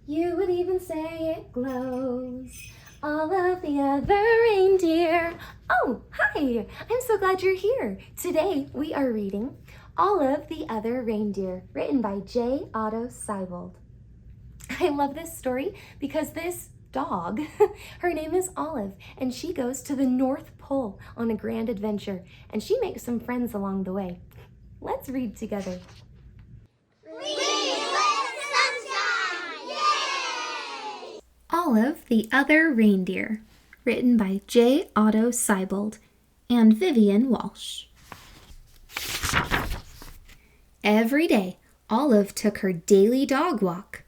You would even say it glows. All of the other reindeer. Oh, hi! I'm so glad you're here. Today we are reading All of the Other Reindeer, written by J. Otto Seibold. I love this story because this dog, her name is Olive, and she goes to the North Pole on a grand adventure, and she makes some friends along the way. Let's read together. Olive the Other Reindeer, written by J. Otto Seibold and Vivian Walsh. Every day, Olive took her daily dog walk.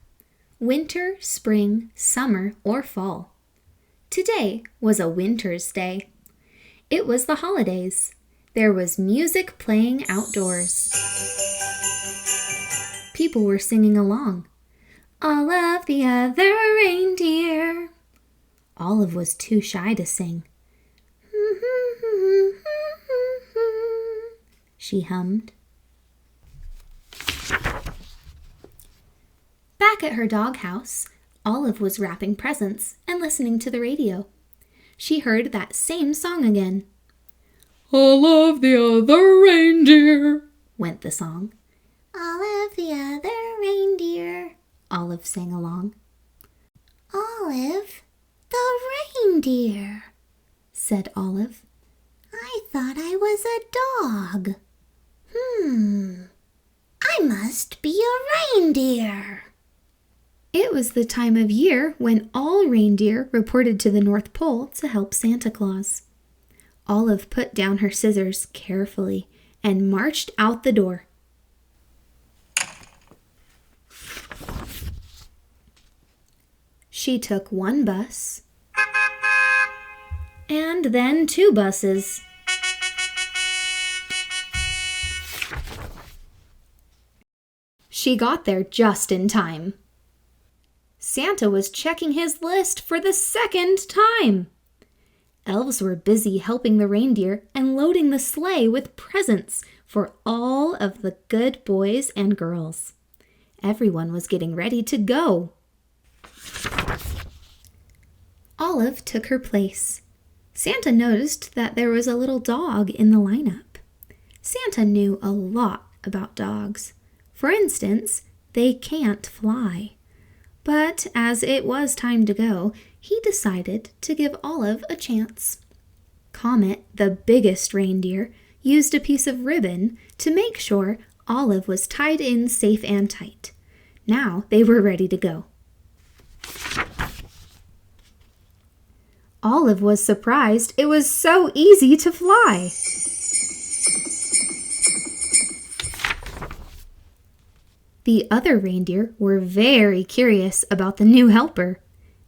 Winter, spring, summer, or fall. Today was a winter's day. It was the holidays. There was music playing outdoors. People were singing along. All of the other reindeer. Olive was too shy to sing. She hummed. Back at her doghouse, Olive was wrapping presents and listening to the radio. She heard that same song again. All of the other reindeer, went the song. All of the other reindeer, Olive sang along. Olive, the reindeer, said Olive. I thought I was a dog. I must be a reindeer. It was the time of year when all reindeer reported to the North Pole to help Santa Claus. Olive put down her scissors carefully and marched out the door. She took one bus, and then 2 buses. She got there just in time. Santa was checking his list for the 2nd time. Elves were busy helping the reindeer and loading the sleigh with presents for all of the good boys and girls. Everyone was getting ready to go. Olive took her place. Santa noticed that there was a little dog in the lineup. Santa knew a lot about dogs. For instance, they can't fly. But as it was time to go, he decided to give Olive a chance. Comet, the biggest reindeer, used a piece of ribbon to make sure Olive was tied in safe and tight. Now they were ready to go. Olive was surprised it was so easy to fly. The other reindeer were very curious about the new helper.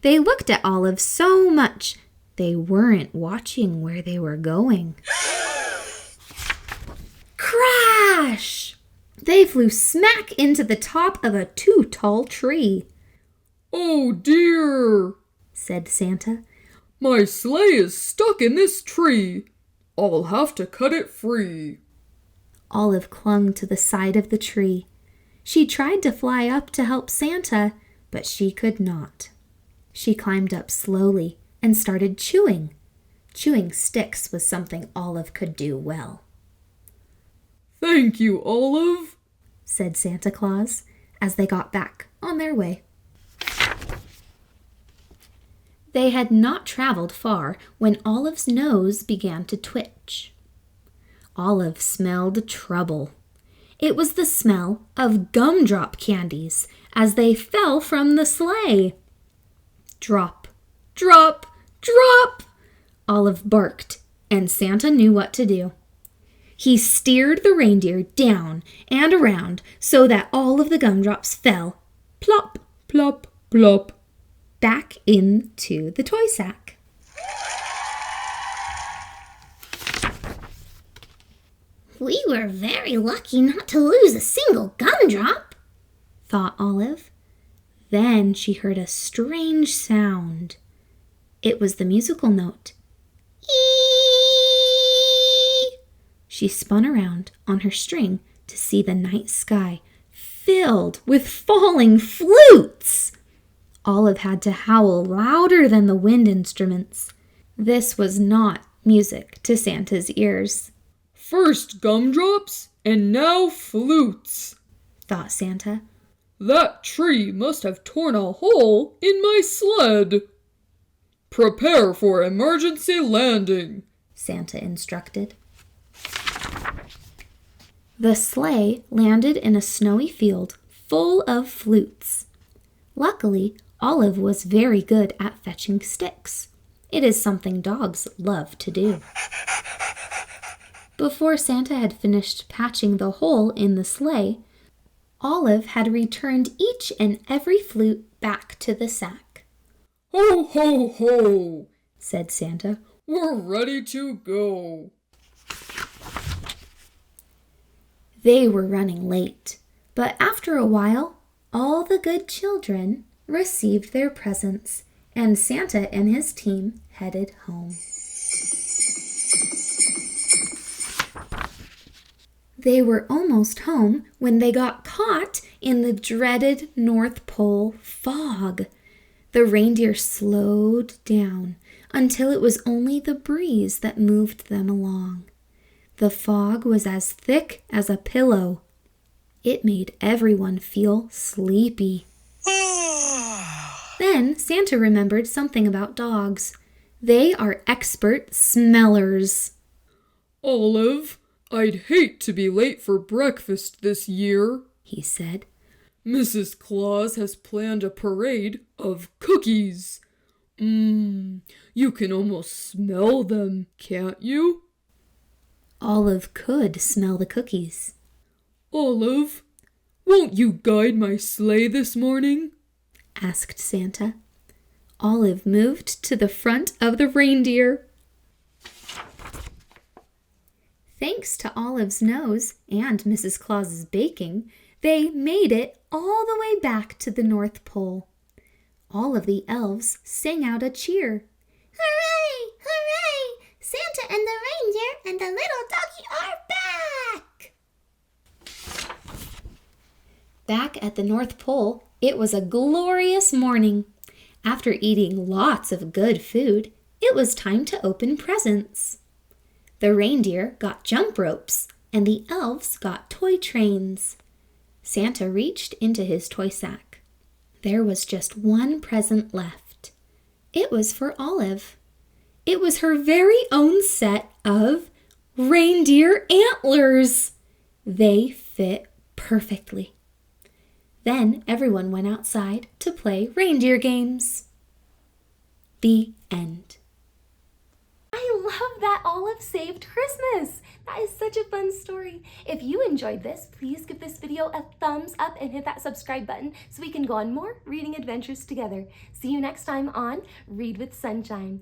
They looked at Olive so much they weren't watching where they were going. Crash! They flew smack into the top of a too tall tree. Oh dear, said Santa. My sleigh is stuck in this tree. I'll have to cut it free. Olive clung to the side of the tree. She tried to fly up to help Santa, but she could not. She climbed up slowly and started chewing. Chewing sticks was something Olive could do well. Thank you, Olive, said Santa Claus as they got back on their way. They had not traveled far when Olive's nose began to twitch. Olive smelled trouble. It was the smell of gumdrop candies as they fell from the sleigh. Drop, drop, drop, Olive barked, and Santa knew what to do. He steered the reindeer down and around so that all of the gumdrops fell, plop, plop, plop, back into the toy sack. We were very lucky not to lose a single gumdrop, thought Olive. Then she heard a strange sound. It was the musical note. Eee! She spun around on her string to see the night sky filled with falling flutes. Olive had to howl louder than the wind instruments. This was not music to Santa's ears. First gumdrops, and now flutes, thought Santa. That tree must have torn a hole in my sled. Prepare for emergency landing, Santa instructed. The sleigh landed in a snowy field full of flutes. Luckily, Olive was very good at fetching sticks. It is something dogs love to do. Before Santa had finished patching the hole in the sleigh, Olive had returned each and every flute back to the sack. Ho, ho, ho, said Santa. We're ready to go. They were running late, but after a while, all the good children received their presents, and Santa and his team headed home. They were almost home when they got caught in the dreaded North Pole fog. The reindeer slowed down until it was only the breeze that moved them along. The fog was as thick as a pillow. It made everyone feel sleepy. Then Santa remembered something about dogs. They are expert smellers. Olive, I'd hate to be late for breakfast this year, he said. Mrs. Claus has planned a parade of cookies. You can almost smell them, can't you? Olive could smell the cookies. Olive, won't you guide my sleigh this morning? Asked Santa. Olive moved to the front of the reindeer. Thanks to Olive's nose and Mrs. Claus's baking, they made it all the way back to the North Pole. All of the elves sang out a cheer. Hooray! Hooray! Santa and the reindeer and the little doggy are back! Back at the North Pole, it was a glorious morning. After eating lots of good food, it was time to open presents. The reindeer got jump ropes, and the elves got toy trains. Santa reached into his toy sack. There was just one present left. It was for Olive. It was her very own set of reindeer antlers. They fit perfectly. Then everyone went outside to play reindeer games. The end. I love that Olive saved Christmas. That is such a fun story. If you enjoyed this, please give this video a thumbs up and hit that subscribe button so we can go on more reading adventures together. See you next time on Read with Sunshine.